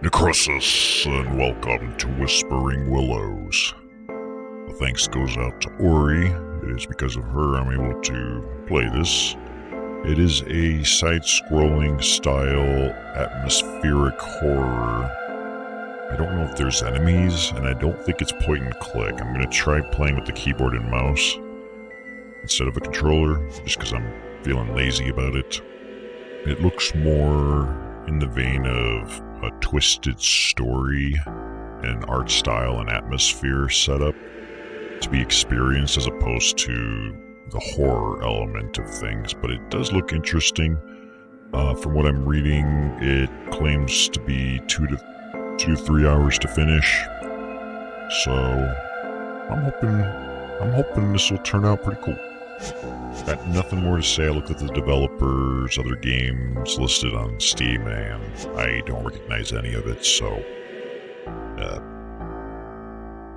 Necroxix, and welcome to Whispering Willows. The thanks goes out to Ori. It is because of her I'm able to play this. It is a side-scrolling style atmospheric horror. I don't know if there's enemies, and I don't think it's point and click. I'm going to try playing with the keyboard and mouse instead of a controller, just because I'm feeling lazy about it. It looks more in the vein of a twisted story and art style and atmosphere setup to be experienced as opposed to the horror element of things, but it does look interesting. From what I'm reading, it claims to be 2 to 3 hours to finish, so I'm hoping this will turn out pretty cool. Got nothing more to say. I looked at the developers, other games listed on Steam, and I don't recognize any of it, so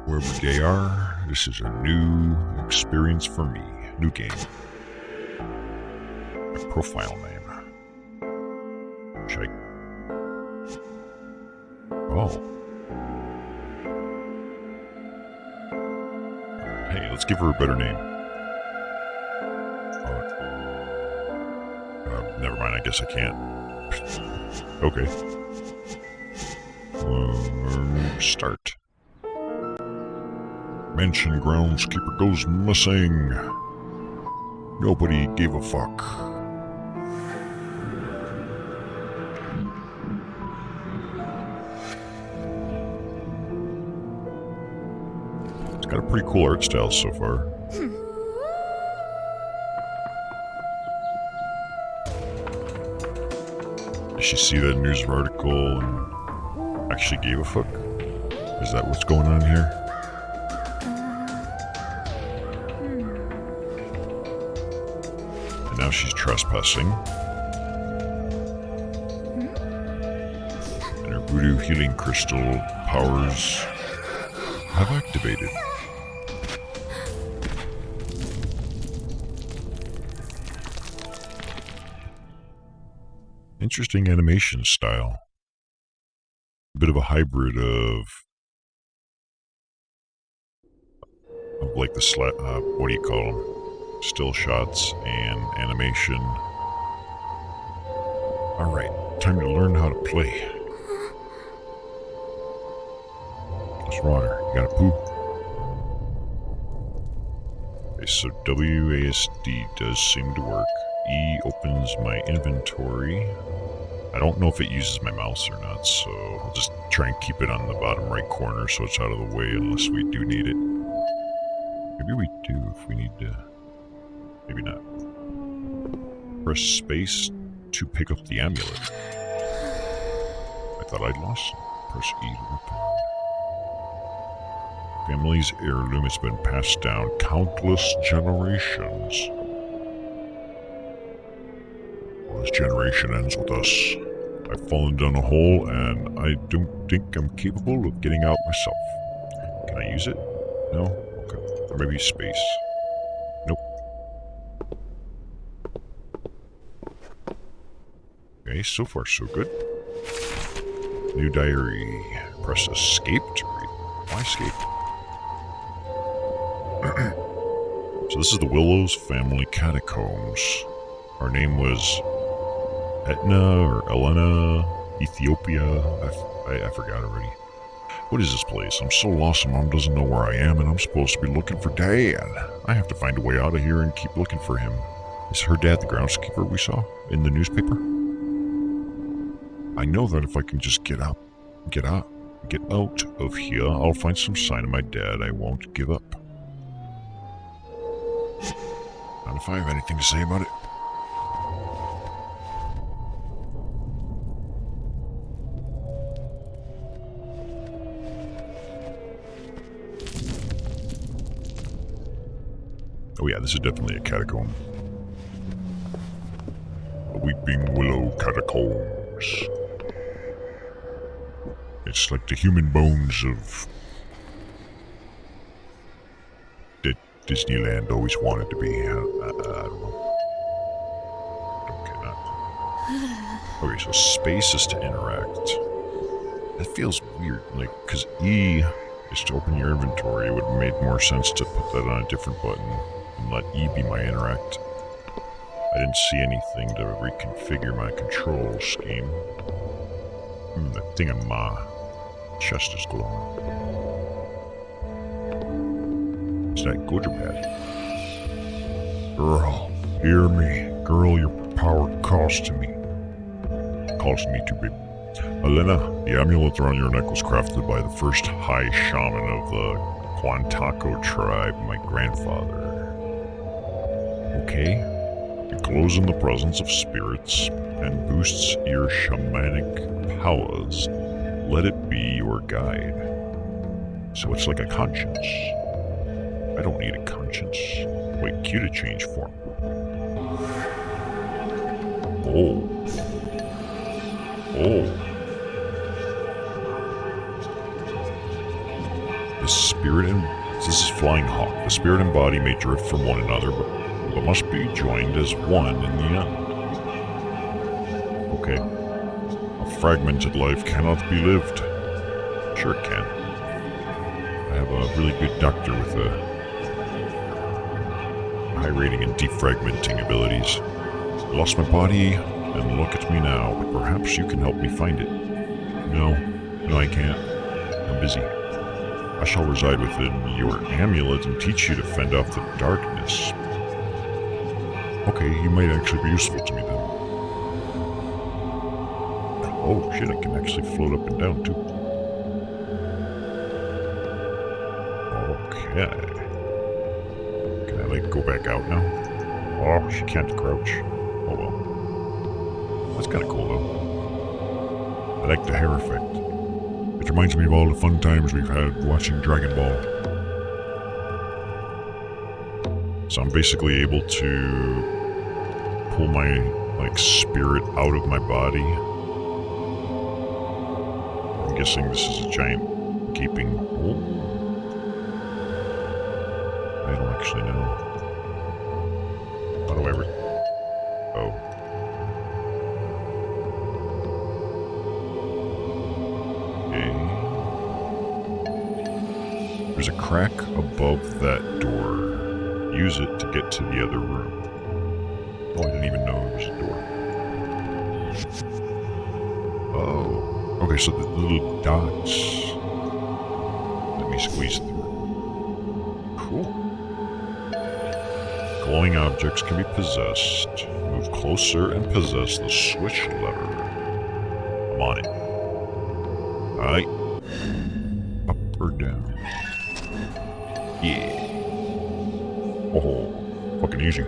wherever they are, this is a new experience for me. New game. My profile name. Should I... Oh. Hey, let's give her a better name. Never mind, I guess I can't. Okay. Start. Mansion Groundskeeper goes missing. Nobody gave a fuck. It's got a pretty cool art style so far. Did she see that news article and actually gave a fuck? Is that what's going on here? And now she's trespassing. And her voodoo healing crystal powers have activated. Interesting animation style. A bit of a hybrid of like the what do you call them? Still shots and animation. Alright, time to learn how to play. What's wrong here? You gotta poop? Okay, so WASD does seem to work. E opens my inventory. I don't know if it uses my mouse or not, so I'll just try and keep it on the bottom right corner so it's out of the way unless we do need it. Maybe we do if we need to. Maybe not. Press space to pick up the amulet. I thought I'd lost it. Press E to return. Family's heirloom has been passed down countless generations. This generation ends with us. I've fallen down a hole and I don't think I'm capable of getting out myself. Can I use it? No? Okay. Or maybe space. Nope. Okay, so far so good. New diary. Press escape to read. Why escape? So this is the Willows family Catacombs. Our name was Etna or Elena, Ethiopia, I forgot already. What is this place? I'm so lost and Mom doesn't know where I am and I'm supposed to be looking for Dad. I have to find a way out of here and keep looking for him. Is her dad the groundskeeper we saw in the newspaper? I know that if I can just get out of here, I'll find some sign of my dad. I won't give up. Not if I have anything to say about it. Oh yeah, this is definitely a catacomb. A Weeping Willow Catacombs. It's like the human bones of that Disneyland always wanted to be. I don't know. Okay, not. Okay, so space is to interact. That feels weird, like, because E is to open your inventory. It would have made more sense to put that on a different button and let E be my interact. I didn't see anything to reconfigure my control scheme. That thing on my chest is glowing. Is that good or bad? Girl, hear me. Girl, your power calls to me. Calls to me too, babe. Elena, the amulet around your neck was crafted by the first high shaman of the Quantaco tribe, my grandfather. Okay? It glows in the presence of spirits and boosts your shamanic powers. Let it be your guide. So it's like a conscience. I don't need a conscience. Wait, Q to change form. Oh. The spirit and... This is Flying Hawk. The spirit and body may drift from one another, but must be joined as one in the end. Okay. A fragmented life cannot be lived. Sure it can. I have a really good doctor with a high rating in defragmenting abilities. I lost my body, and look at me now, but perhaps you can help me find it. No, I can't. I'm busy. I shall reside within your amulet and teach you to fend off the darkness. Okay, you might actually be useful to me then. Oh shit, I can actually float up and down too. Okay. Can I like go back out now? Oh, she can't crouch. Oh well. That's kinda cool though. I like the hair effect. It reminds me of all the fun times we've had watching Dragon Ball. So I'm basically able to pull my, like, spirit out of my body. I'm guessing this is a giant gaping hole? I don't actually know. How do I Oh. There's a crack above that door. Use it to get to the other room. Oh, I didn't even know it was a door. Oh. Okay, so the little dots. Let me squeeze through. Cool. Glowing objects can be possessed. Move closer and possess the switch lever. I'm on it. Alright. Up or down? Yeah. Oh, fucking easy.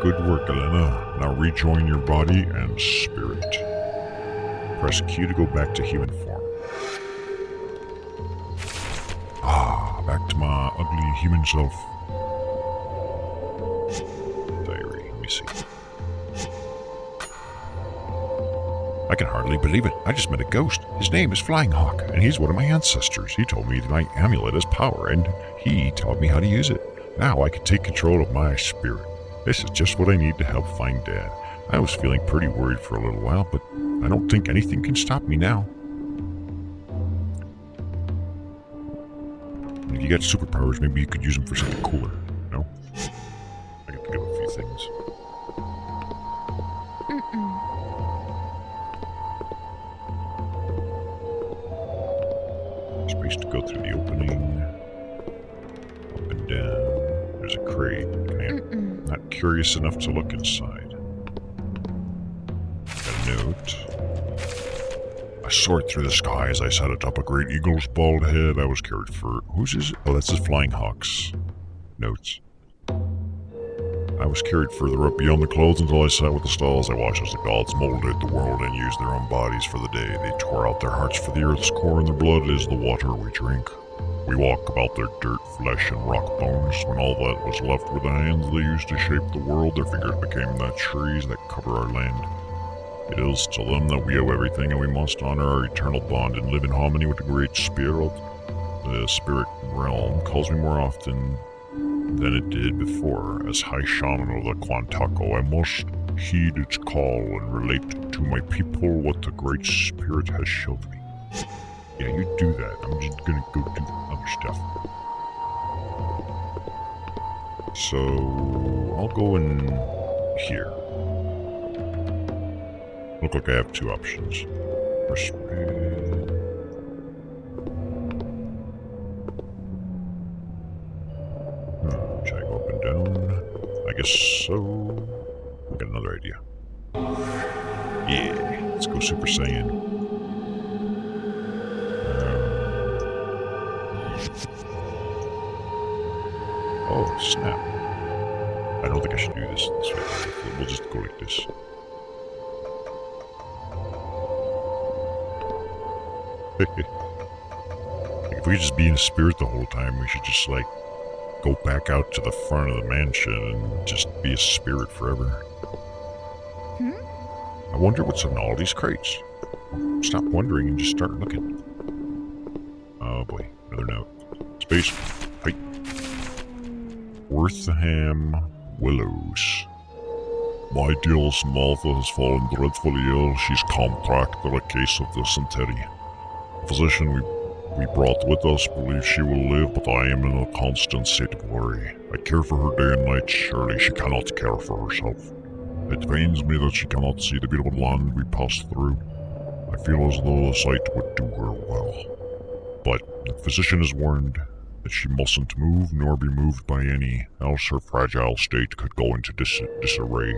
Good work, Elena. Now rejoin your body and spirit. Press Q to go back to human form. Ah, back to my ugly human self. Diary, let me see. I can hardly believe it. I just met a ghost. His name is Flying Hawk, and he's one of my ancestors. He told me that my amulet has power, and he taught me how to use it. Now I can take control of my spirit. This is just what I need to help find Dad. I was feeling pretty worried for a little while, but I don't think anything can stop me now. If you got superpowers, maybe you could use them for something cooler, no? I can think of a few things. Space to go through the opening. Up and down. There's a crate. I'm not curious enough to look inside. Got a note. I soared through the sky as I sat atop a great eagle's bald head. I was carried for... Whose is it? Oh, that's the Flying Hawk's notes. I was carried further up beyond the clouds until I sat with the stars. I watched as the gods molded the world and used their own bodies for the day. They tore out their hearts for the earth's core, and their blood is the water we drink. We walk about their dirt, flesh, and rock bones. When all that was left were the hands they used to shape the world, their fingers became the trees that cover our land. It is to them that we owe everything, and we must honor our eternal bond and live in harmony with the great spirit. The spirit realm calls me more often than it did before. As High Shaman of the Quantaco, I must heed its call and relate to my people what the Great Spirit has showed me. Yeah, you do that. I'm just gonna go do other stuff. So, I'll go in here. Look like I have two options. Should I go up and down? I guess so. I got another idea. Yeah, let's go Super Saiyan. Oh, snap. I don't think I should do this way. We'll just go like this. If we could just be in a spirit the whole time, we should just, like, go back out to the front of the mansion and just be a spirit forever. I wonder what's in all these crates. Stop wondering and just start looking. Oh boy, another note. Space. Hey. Wortham Willows. My dearest Martha has fallen dreadfully ill. She's contracted a case of dysentery. The physician we brought with us believes she will live, but I am in a constant state of worry. I care for her day and night. Surely she cannot care for herself. It pains me that she cannot see the beautiful land we passed through. I feel as though the sight would do her well. But the physician is warned that she mustn't move nor be moved by any, else her fragile state could go into disarray.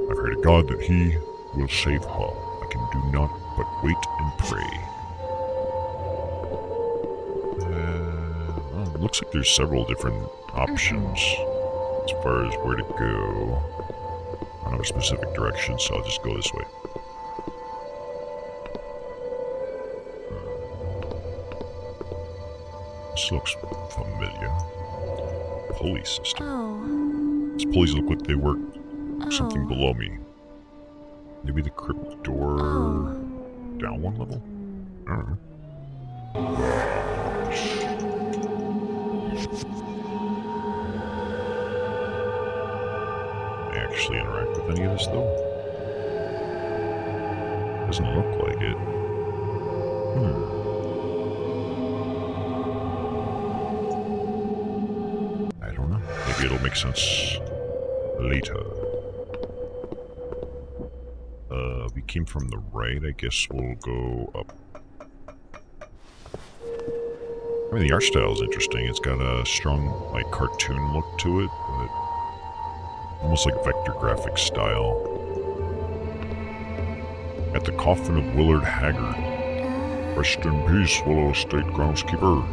I pray to God that He will save her. I can do naught but wait and pray. Well, it looks like there's several different options as far as where to go. I don't have a specific direction, so I'll just go this way. This looks familiar. Pulley system. Oh. These pulleys look like they work something below me. Maybe the crypt door down one level? I don't know. Actually interact with any of this though? Doesn't look like it. I don't know. Maybe it'll make sense later. We came from the right. I guess we'll go up. I mean, the art style is interesting. It's got a strong, like, cartoon look to it, but almost like vector graphic style. At the coffin of Willard Haggard. Rest in peace, Willows State Groundskeeper.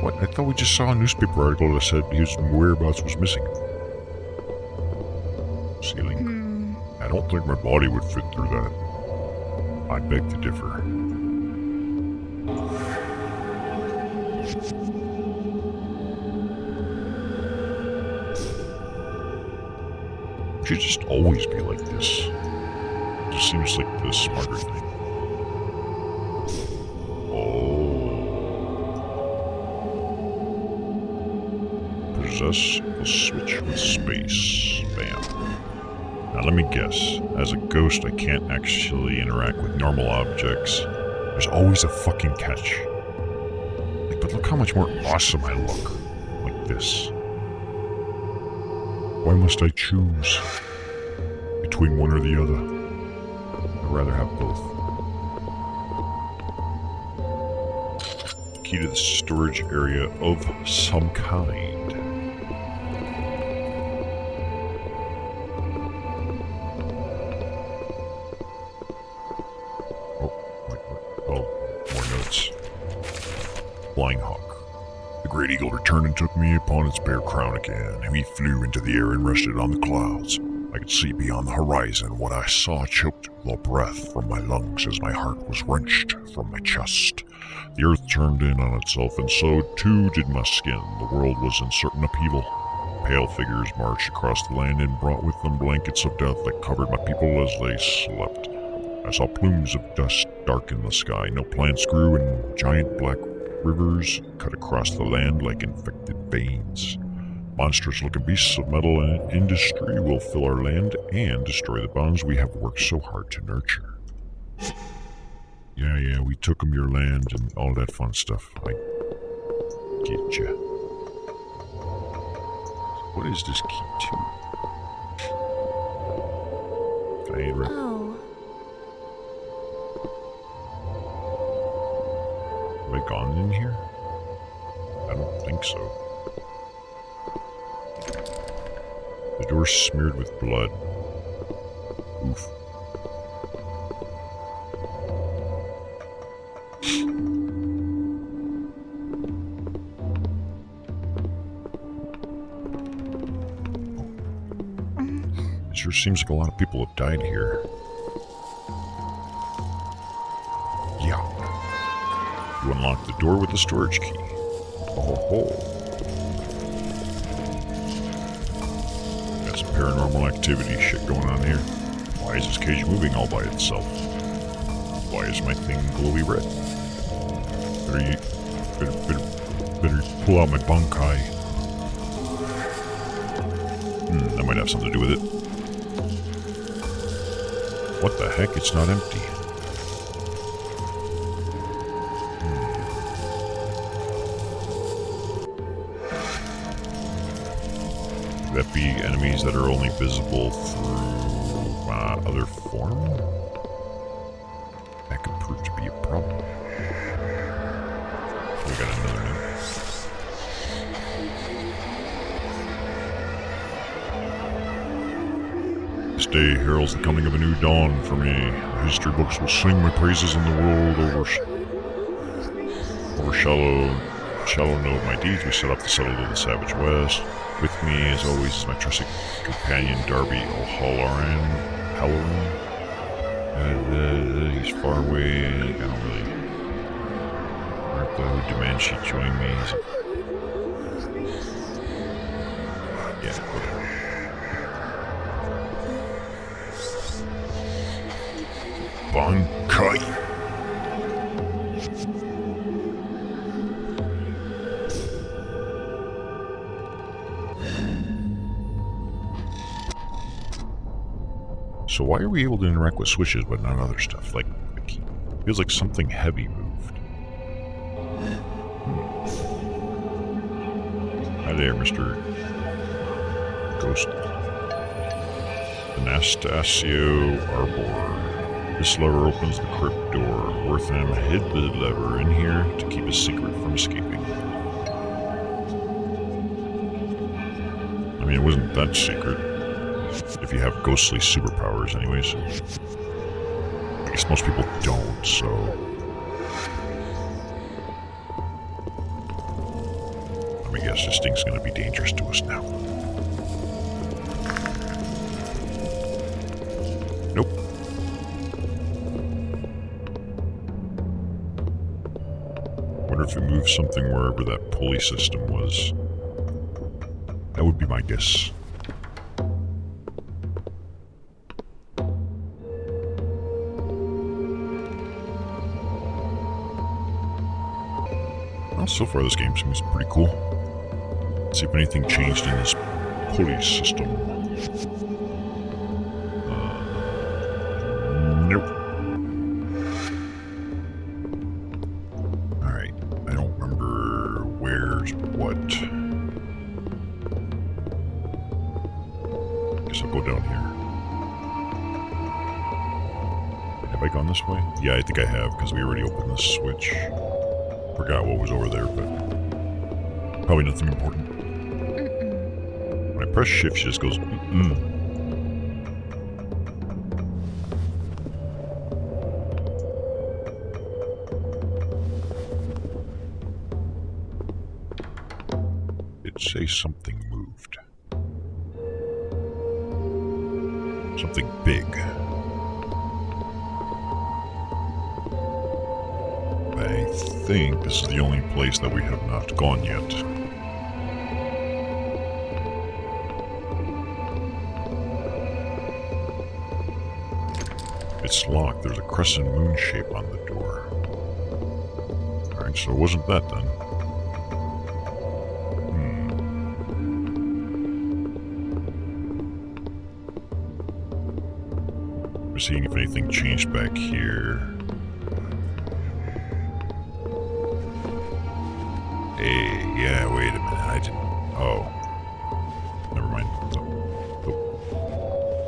What? I thought we just saw a newspaper article that said his whereabouts was missing. Ceiling. I don't think my body would fit through that. I beg to differ. It should just always be like this. It just seems like the smarter thing. Oh. Possess the switch with space. Bam. Now let me guess. As a ghost, I can't actually interact with normal objects. There's always a fucking catch. Like, but look how much more awesome I look. Like this. Why must I choose between one or the other? I'd rather have both. Key to the storage area of some kind. Flying Hawk. The great eagle returned and took me upon its bare crown again. We flew into the air and rested on the clouds. I could see beyond the horizon. What I saw choked the breath from my lungs as my heart was wrenched from my chest. The earth turned in on itself, and so too did my skin. The world was in certain upheaval. Pale figures marched across the land and brought with them blankets of death that covered my people as they slept. I saw plumes of dust darken the sky. No plants grew, and giant black rivers cut across the land like infected veins. Monstrous looking beasts of metal and industry will fill our land and destroy the bonds we have worked so hard to nurture. Yeah, we took them your land and all that fun stuff. I get ya. What is this key to? Have I gone in here? I don't think so. The door's smeared with blood. Oof. It sure seems like a lot of people have died here. Yeah. You unlock the door with the storage key. Oh. Got some paranormal activity shit going on here. Why is this cage moving all by itself? Why is my thing glowy red? Better pull out my bunkai. That might have something to do with it. What the heck? It's not empty. Could that be enemies that are only visible through other form? That could prove to be a problem. We got another note. This day heralds the coming of a new dawn for me. The history books will sing my praises in the world over shallow note of my deeds. We set up to settle to the savage west. With me, as always, is my trusted companion Darby O'Halloran. He's far away. I don't really. Martha, who demands she join me. Yeah, whatever. Bunkai. So why are we able to interact with switches but not other stuff? Like, it feels like something heavy moved. Hi there, Mr. Ghost. Anastasio Arbor. This lever opens the crypt door. Wortham hid the lever in here to keep his secret from escaping. I mean, it wasn't that secret. If you have ghostly superpowers anyways. I guess most people don't, so... Let me guess, this thing's gonna be dangerous to us now. Nope. Wonder if we move something wherever that pulley system was. That would be my guess. So far this game seems pretty cool. Let's see if anything changed in this pulley system. Nope. Alright, I don't remember where's what. Guess I'll go down here. Have I gone this way? Yeah, I think I have, because we already opened this switch. Forgot what was over there, but probably nothing important. When I press shift, she just goes, It'd say something moved. Something big. I think this is the only place that we have not gone yet. It's locked. There's a crescent moon shape on the door. Alright, so it wasn't that then. I'm seeing if anything changed back here. Hey, yeah, wait a minute. I didn't. Oh. Never mind. The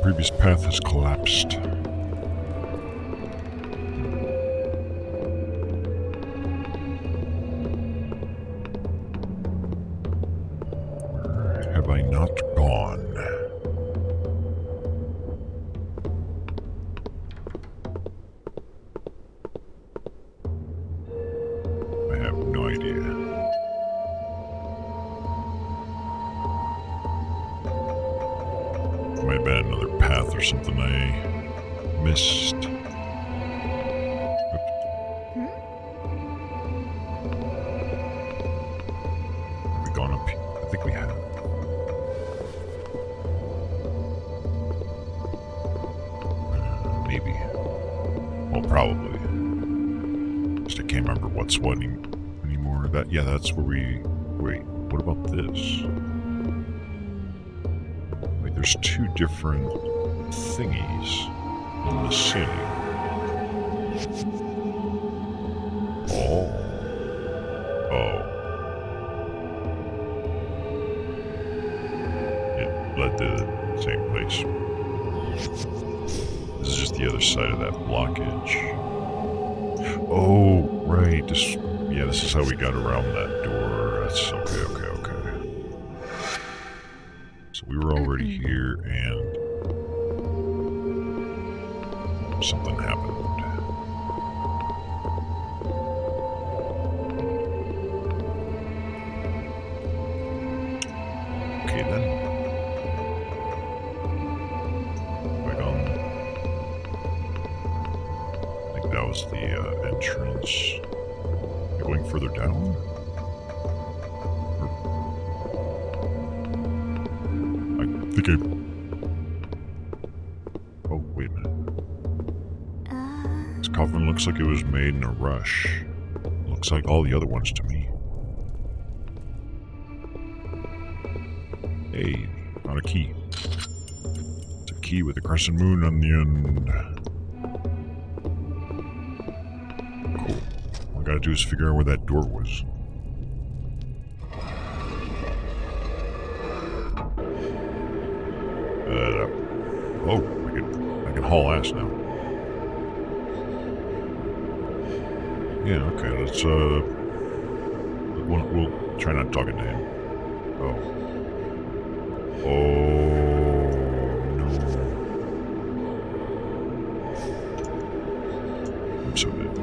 previous path has collapsed. Where have I not gone? I have no idea. Might have been another path or something I missed. Oops. Have we gone up here? I think we have. Maybe. Well, probably. Just I can't remember what's what anymore. Yeah, that's where we... Wait, what about this? There's two different thingies in the city. Oh. Oh. It led to the same place. This is just the other side of that blockage. Oh, right. This is how we got around that door. That's okay. So we were already here, and something happened. Okay then. Right on. I think that was the entrance. Going further down? Oh, wait a minute. This coffin looks like it was made in a rush. Looks like all the other ones to me. Hey, found a key. It's a key with a crescent moon on the end. Cool. All I gotta do is figure out where that door was. Oh, I can haul ass now. Yeah, okay, let's, we'll try not talking to him. Oh. Oh, no. I'm so dead.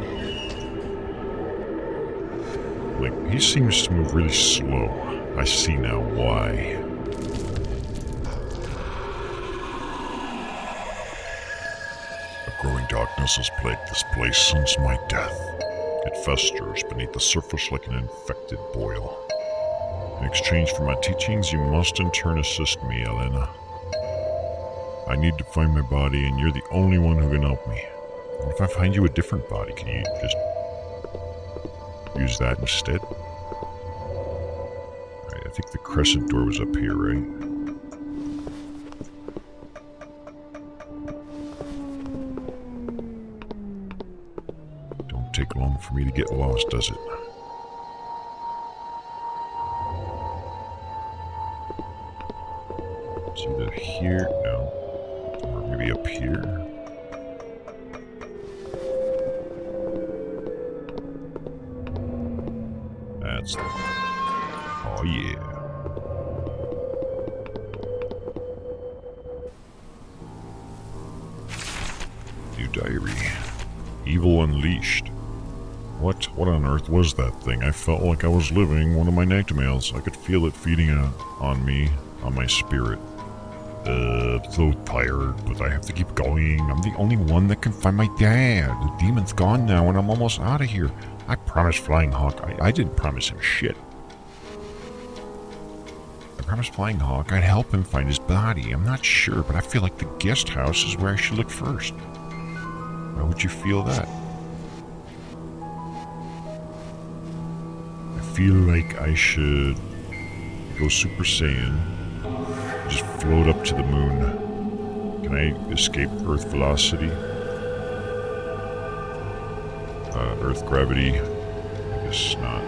Like, he seems to move really slow. I see now why. Darkness has plagued this place since my death. It festers beneath the surface like an infected boil. In exchange for my teachings, you must in turn assist me, Elena. I need to find my body, and you're the only one who can help me. What if I find you a different body? Can you just use that instead? Alright, I think the crescent door was up here, right? Take long for me to get lost, does it? It's either here, no, or maybe up here. That's the... Oh yeah. New diary. Evil Unleashed. What on earth was that thing? I felt like I was living one of my nightmares. I could feel it feeding on me, on my spirit. I'm so tired, but I have to keep going. I'm the only one that can find my dad. The demon's gone now, and I'm almost out of here. I promised Flying Hawk. I didn't promise him shit. I promised Flying Hawk I'd help him find his body. I'm not sure, but I feel like the guest house is where I should look first. Why would you feel that? I feel like I should go Super Saiyan, just float up to the moon, Can I escape Earth velocity? Earth gravity? I guess not.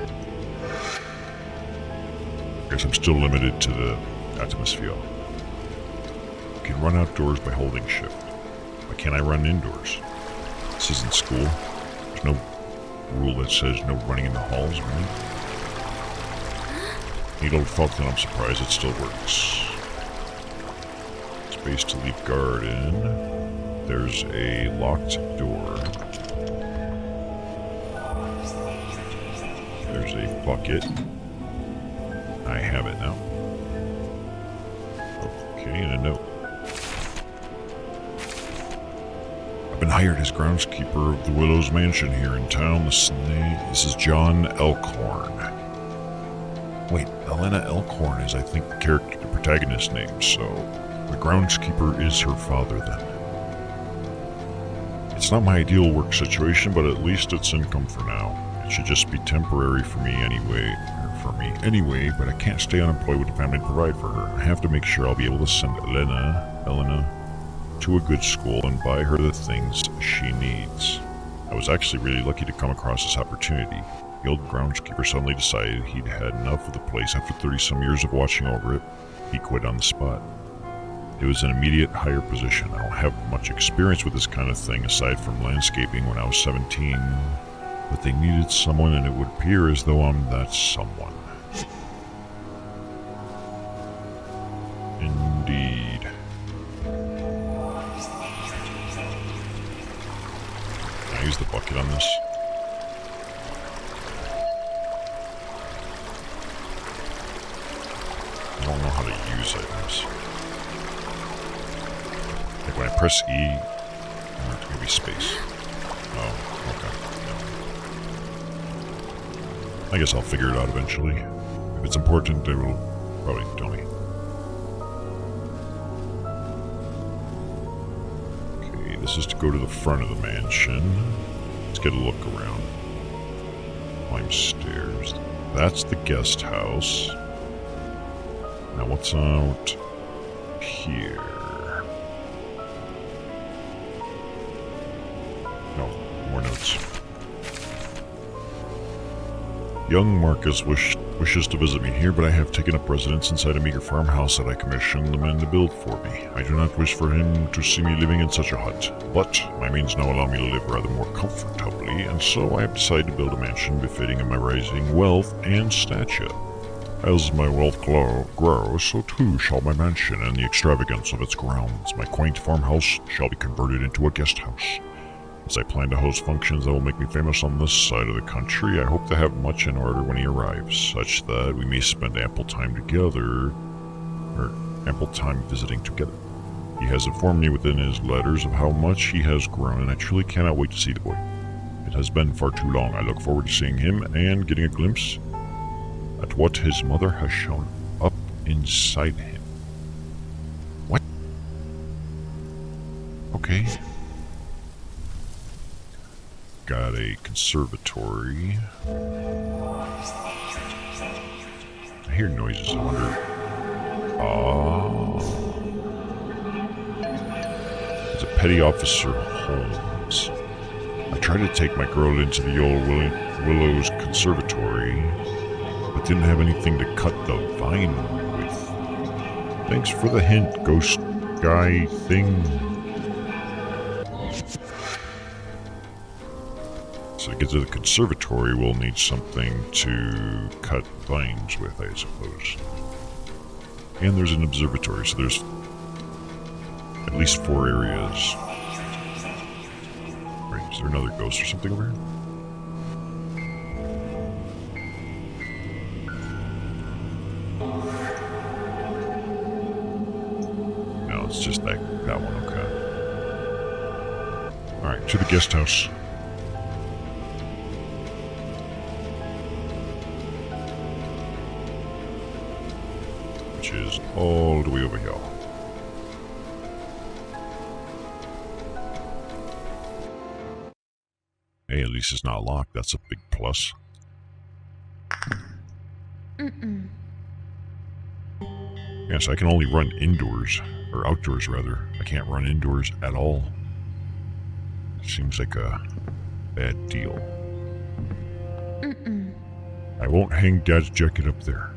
I guess I'm still limited to the atmosphere. I can run outdoors by holding shift. Why can't I run indoors? This isn't school. There's no rule that says no running in the halls, right? Neat old Falcon, I'm surprised it still works. Space to leave guard in. There's a locked door. There's a bucket. I have it now. Okay, and a note. I've been hired as groundskeeper of the Willows mansion here in town. This is John Elkhorn. Wait, Elena Elkhorn is, I think, the protagonist name, so the groundskeeper is her father then. It's not my ideal work situation, but at least it's income for now. It should just be temporary for me anyway, but I can't stay unemployed with the family to provide for her. I have to make sure I'll be able to send Elena, to a good school and buy her the things she needs. I was actually really lucky to come across this opportunity. The old groundskeeper suddenly decided he'd had enough of the place after 30-some years of watching over it. He quit on the spot. It was an immediate hire position. I don't have much experience with this kind of thing aside from landscaping when I was 17, but they needed someone and it would appear as though I'm that someone. Indeed. Can I use the bucket on this? I don't know how to use items. Like when I press E, it's going to be space. Oh, okay. I guess I'll figure it out eventually. If it's important, they will probably tell me. Okay, this is to go to the front of the mansion. Let's get a look around. Climb stairs. That's the guest house. Now what's out here? No, more notes. Young Marcus wishes to visit me here, but I have taken up residence inside a meager farmhouse that I commissioned the man to build for me. I do not wish for him to see me living in such a hut, but my means now allow me to live rather more comfortably, and so I have decided to build a mansion befitting of my rising wealth and stature. As my wealth grows, so too shall my mansion and the extravagance of its grounds. My quaint farmhouse shall be converted into a guest house. As I plan to host functions that will make me famous on this side of the country, I hope to have much in order when he arrives, such that we may spend ample time visiting together. He has informed me within his letters of how much he has grown, and I truly cannot wait to see the boy. It has been far too long. I look forward to seeing him and getting a glimpse at what his mother has shown up inside him. What? Okay. Got a conservatory. I hear noises, I wonder. It's a petty officer Holmes. I tried to take my girl into the old Willows conservatory, but didn't have anything to cut the vine with. Thanks for the hint, ghost guy thing. So to get to the conservatory, we'll need something to cut vines with, I suppose. And there's an observatory, so there's at least 4 areas. Wait, is there another ghost or something over here? No, it's just that one, okay. Alright, to the guest house. Which is all the way over here. Hey, at least it's not locked. That's a big plus. Yes, I can only run indoors, or outdoors rather. I can't run indoors at all. Seems like a bad deal. I won't hang Dad's jacket up there.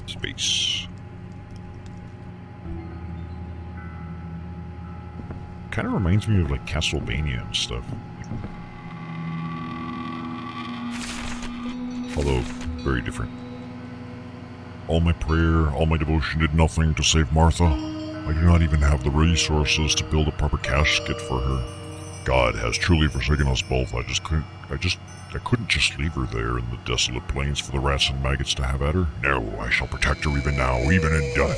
Space. Kind of reminds me of like Castlevania and stuff. Although, very different. All my prayer, all my devotion did nothing to save Martha. I do not even have the resources to build a proper casket for her. God has truly forsaken us both. I couldn't just leave her there in the desolate plains for the rats and maggots to have at her. No, I shall protect her even now, even in death.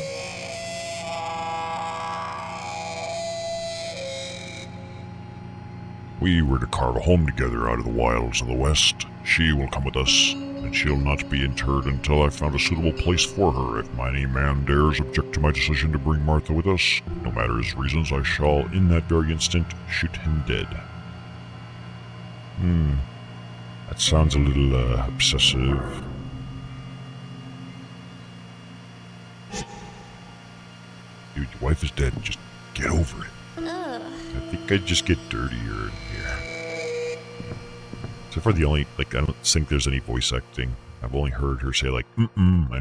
We were to carve a home together out of the wilds of the west. She will come with us, and she'll not be interred until I've found a suitable place for her. If any man dares object to my decision to bring Martha with us, no matter his reasons, I shall, in that very instant, shoot him dead. That sounds a little, obsessive. Dude, your wife is dead. Just get over it. I think I'd just get dirtier in here. So far the only, I don't think there's any voice acting. I've only heard her say and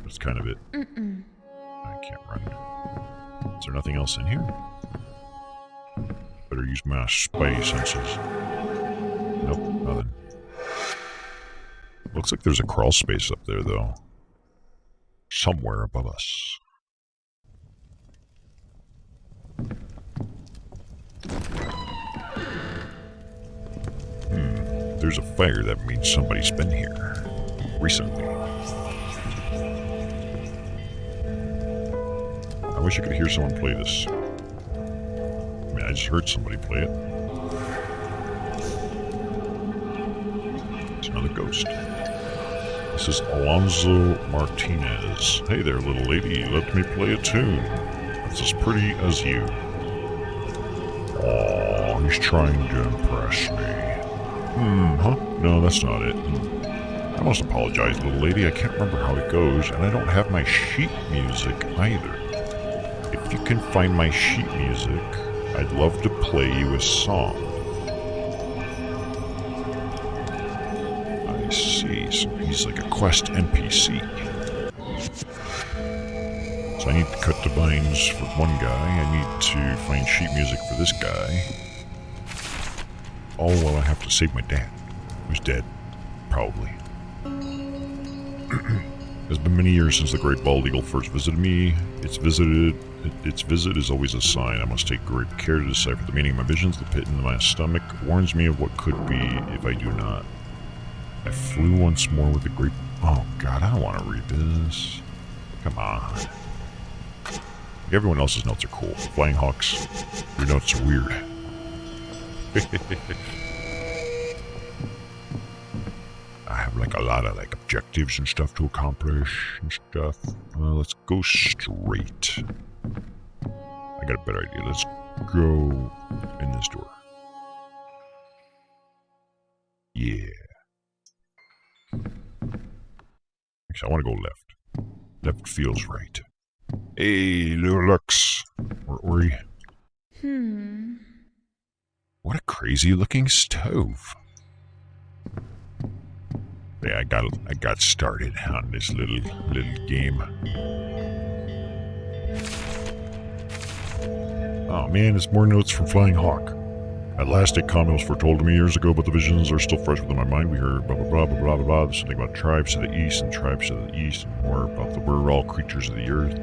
That's kind of it. I can't run. Is there nothing else in here? Better use my spidey senses. Nope, nothing. Looks like there's a crawl space up there, though. Somewhere above us. There's a fire. That means somebody's been here recently. I wish I could hear someone play this. I mean, I just heard somebody play it. It's another ghost. This is Alonzo Martinez. Hey there, little lady. Let me play a tune. That's as pretty as you. Aw, he's trying to impress me. No, that's not it. I must apologize, little lady. I can't remember how it goes, and I don't have my sheet music either. If you can find my sheet music, I'd love to play you a song. I see, so he's like a quest NPC. So I need to cut the binds for one guy, I need to find sheet music for this guy. All while I have to save my dad, who's dead, probably. It's been many years since the great bald eagle first visited me. Its visit is always a sign. I must take great care to decipher the meaning of my visions. The pit in my stomach warns me of what could be if I do not. I flew once more with the great... Oh god, I don't want to read this. Come on. Everyone else's notes are cool. Flying Hawks, your notes are weird. I have like a lot of like objectives and stuff to accomplish and stuff. Let's go straight. I got a better idea. Let's go in this door. Yeah. Actually, I want to go left. Left feels right. Hey, little Lux. Where are you? What a crazy looking stove. Yeah, I got started on this little game. Oh man, it's more notes from Flying Hawk. At last a comment was foretold to me years ago, but the visions are still fresh within my mind. We heard blah blah blah blah blah blah blah. There's something about tribes to the east and tribes to the east, and more about the we're all creatures of the earth.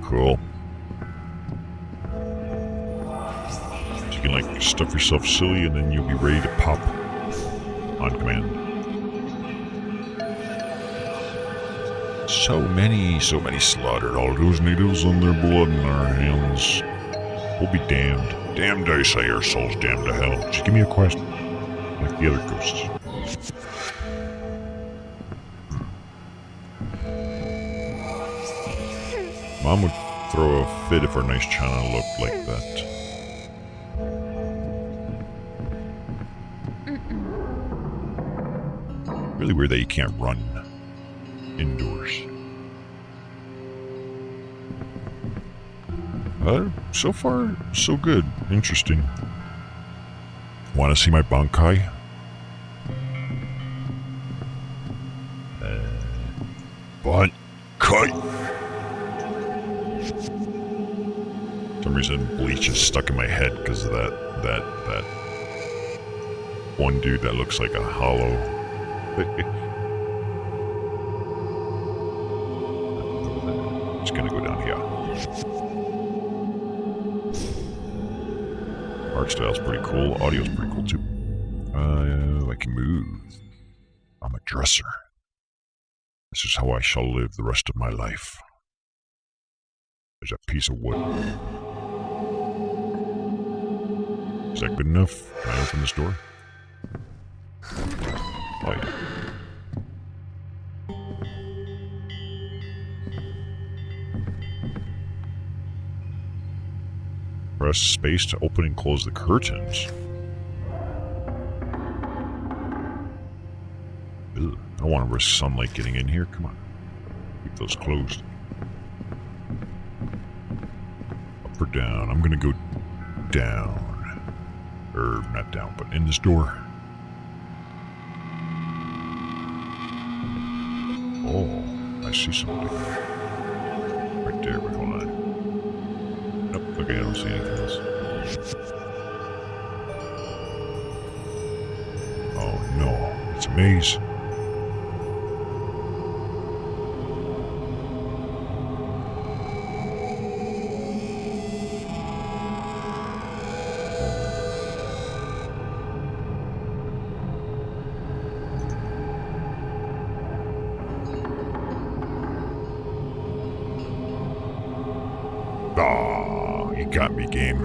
Cool. So you can like stuff yourself silly and then you'll be ready to pop on command. So many slaughtered. All those natives and their blood in our hands. We'll be damned. Damned, I say, our souls damned to hell. Just give me a quest. Like the other ghosts. Mom would throw a fit if our nice china looked like that. Really weird that you can't run indoors. So far, so good. Interesting. Want to see my Bankai? Bankai! For some reason, Bleach is stuck in my head because of that one dude that looks like a hollow. Just gonna go down here. Art style's pretty cool. Audio's pretty cool too. I can move. I'm a dresser. This is how I shall live the rest of my life. There's a piece of wood. Is that good enough? Can I open this door? Oh yeah. Press space to open and close the curtains. Ugh, I don't want to risk sunlight getting in here. Come on. Keep those closed. Up or down? I'm gonna go down. Or not down, but in this door. Oh, I see something. Right there, but hold on. Nope, okay, I don't see anything else. Oh no, it's a maze. Oh, you got me, game.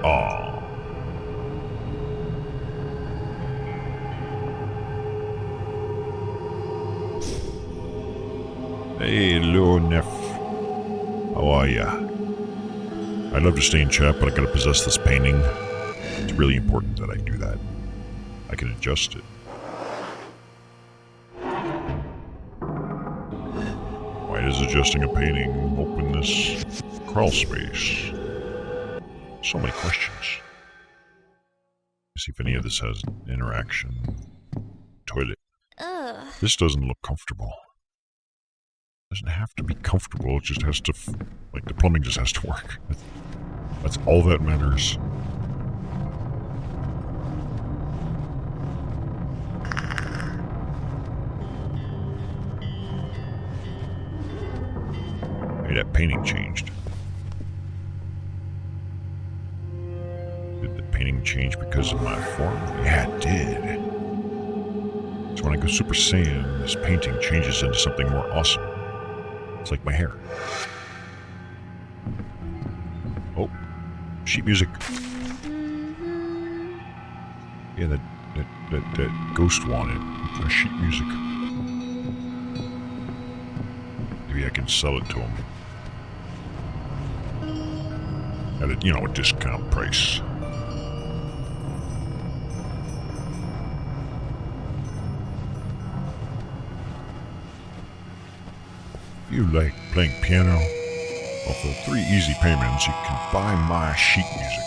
Oh. Hey, hello, Neff. How are ya? I'd love to stay in chat, but I gotta possess this painting. It's really important that I do that. I can adjust it. Why does adjusting a painting open this crawl space? So many questions. Let's see if any of this has interaction. Toilet. This doesn't look comfortable. Doesn't have to be comfortable, it just has to, like, the plumbing just has to work. That's all that matters. Hey, that painting changed. Did the painting change because of my form? Yeah, it did. So when I go Super Saiyan, this painting changes into something more awesome. It's like my hair. Oh, sheet music. Yeah, that ghost wanted sheet music. Maybe I can sell it to him at a, you know, a discount price. You like playing piano? Well, for 3 easy payments, you can buy my sheet music.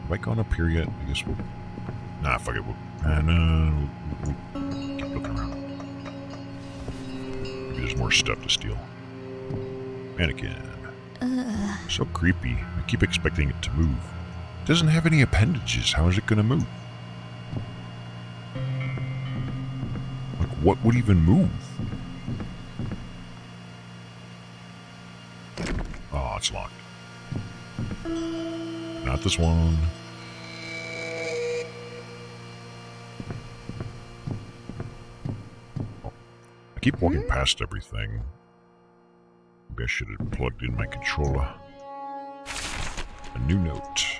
Have I gone up here yet? I guess we'll... Nah, fuck it. We'll keep looking around. Maybe there's more stuff to steal. Mannequin. So creepy. I keep expecting it to move. It doesn't have any appendages. How is it gonna move? Like, what would even move? Oh, it's locked. Not this one. Oh, I keep walking past everything. Maybe I should have plugged in my controller. A new note.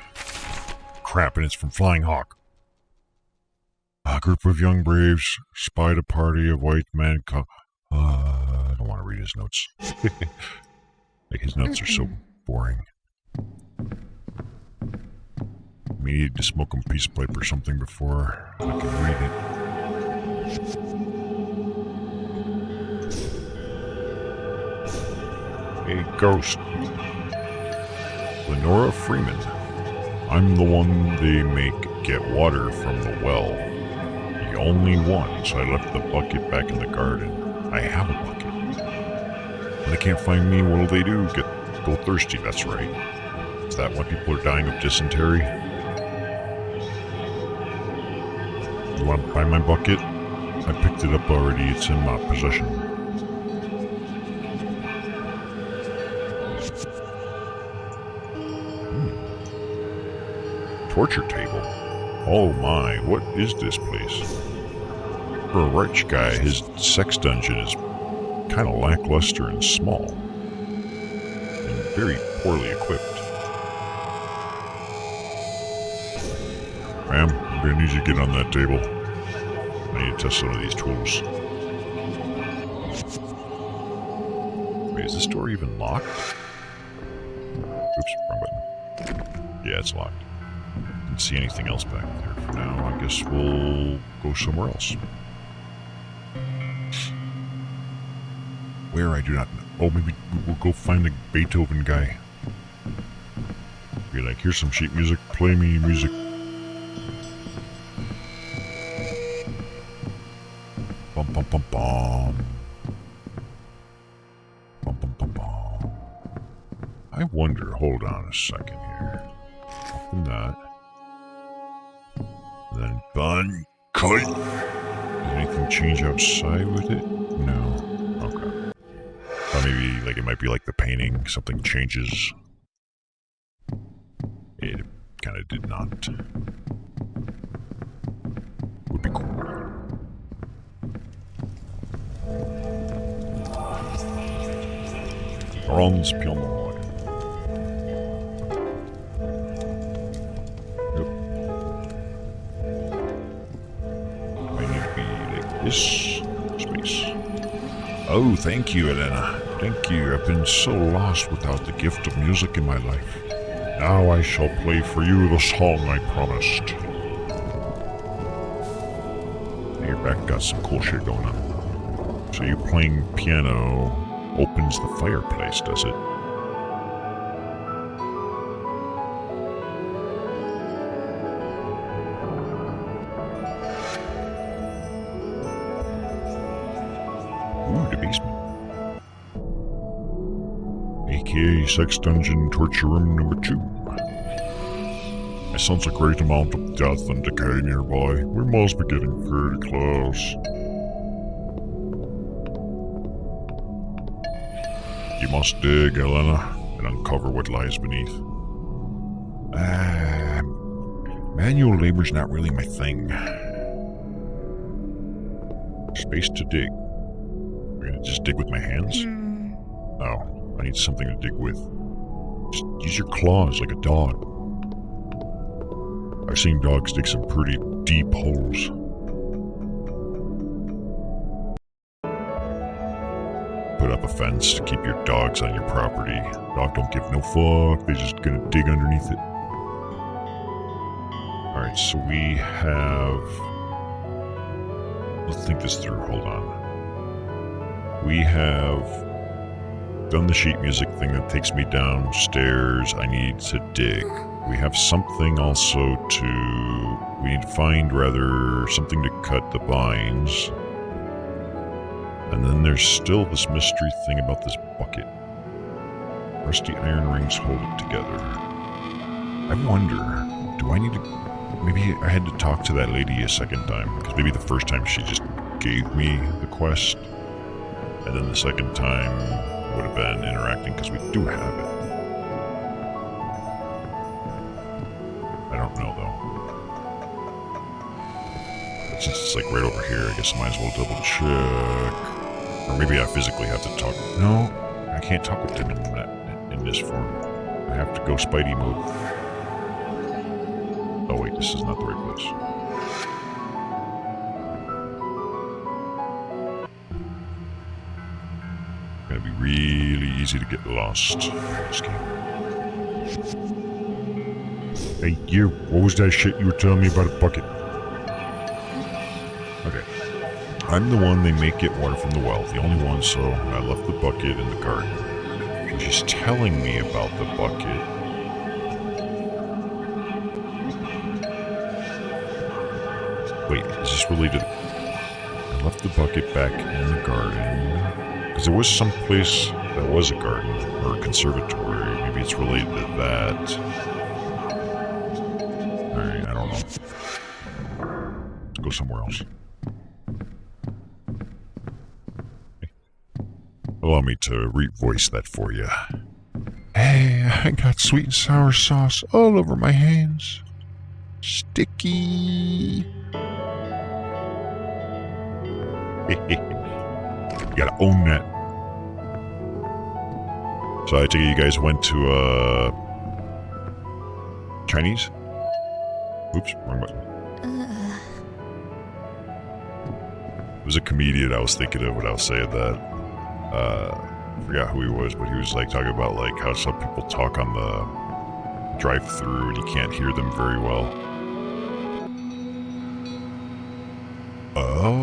Crap, and it's from Flying Hawk. A group of young braves spied a party of white men. I don't want to read his notes. Like, his notes are so boring. We need to smoke a piece of pipe or something before I can read it. A ghost. Lenora Freeman. I'm the one they make get water from the well. The only one, so I left the bucket back in the garden. I have a bucket. When they can't find me, what'll they do? Go thirsty, that's right. Is that why people are dying of dysentery? You want to buy my bucket? I picked it up already, it's in my possession. Torture table. Oh my, what is this place? For a rich guy, his sex dungeon is kind of lackluster and small. And very poorly equipped. Ma'am, I'm gonna need you to get on that table. I need to test some of these tools. Wait, is this door even locked? Oops, wrong button. Yeah, it's locked. Didn't see anything else back there. For now, I guess we'll go somewhere else. Where, I do not know. Oh, maybe we'll go find the Beethoven guy. Be like, here's some sheet music, play me music. Bum bum bum bum. Bum bum bum bum. I wonder, hold on a second here. Open that. Then bun cut. Did anything change outside with it? No. Okay. Or maybe like it might be like the painting, something changes. It kind of did not. Would be cool. Groundskeeper. This space. Oh, thank you, Elena. Thank you. I've been so lost without the gift of music in my life. Now I shall play for you the song I promised. Your back got some cool shit going on. So you playing piano opens the fireplace, does it? The basement. AKA Sex Dungeon Torture Room number 2. I sense a great amount of death and decay nearby. We must be getting pretty close. You must dig, Elena, and uncover what lies beneath. Manual labor's not really my thing. Space to dig. Just dig with my hands? Oh, I need something to dig with. Just use your claws like a dog. I've seen dogs dig some pretty deep holes. Put up a fence to keep your dogs on your property. Dog don't give no fuck, they're just gonna dig underneath it. Alright, so we have... Let's think this through, hold on. We have done the sheet music thing that takes me downstairs. I need to dig. We have something also to... We need to find, rather, something to cut the vines. And then there's still this mystery thing about this bucket. Rusty iron rings hold it together. I wonder, do I need to... Maybe I had to talk to that lady a second time. Because maybe the first time she just gave me the quest. And then the second time would have been interacting, because we do have it. I don't know, though. But since it's like right over here, I guess I might as well double check. Or maybe I physically have to talk. No, I can't talk with him in this form. I have to go Spidey mode. Oh wait, this is not the right place. Gonna be really easy to get lost in this game. Hey, you, what was that shit you were telling me about a bucket? Okay. I'm the one they make get water from the well, the only one, so I left the bucket in the garden. So she's telling me about the bucket. Wait, is this related? I left the bucket back in the garden. Because there was some place that was a garden, or a conservatory. Maybe it's related to that. Alright, I don't know. Let's go somewhere else. Allow me to re-voice that for you. Hey, I got sweet and sour sauce all over my hands. Sticky. You gotta own that. So I take it you guys went to, Chinese? Oops, wrong button. It was a comedian I was thinking of when I was saying that. I forgot who he was, but he was like talking about like how some people talk on the drive-through and you can't hear them very well. Oh.